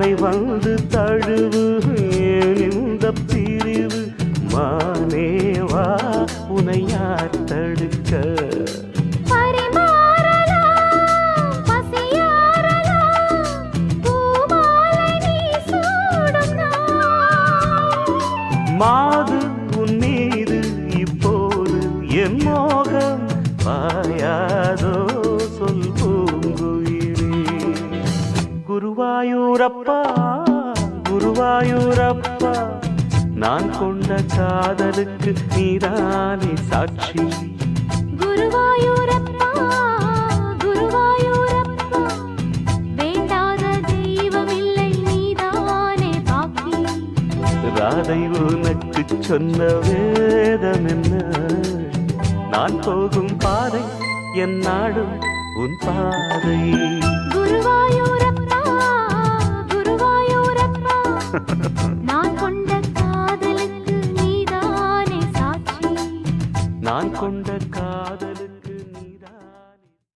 இதனை வந்து தழுவு இந்த பிரிவு மானேவா உனை யார் தடுக்க மாது உன் மீது இப்போது என் மோகம் பாயாதோ சொல் பூங்குயிலே குருவாயூரப்பா குருவாயூரப்பா நான் கொண்ட காதலுக்கு நீதானே சாட்சி குருவாயூரப்பா குருவாயூரப்பா வேண்டாத தெய்வமில்லை நீதானே பாக்கி ராதை உனக்கு சொன்ன வேதம் என்ன நான் போகும் பாதை என் நாடும் உன் பாதை குருவாயூரப்பா குருவாயூரப்பா நான் கொண்ட காதலுக்கு நீதானே சாட்சி நான் கொண்ட காதல்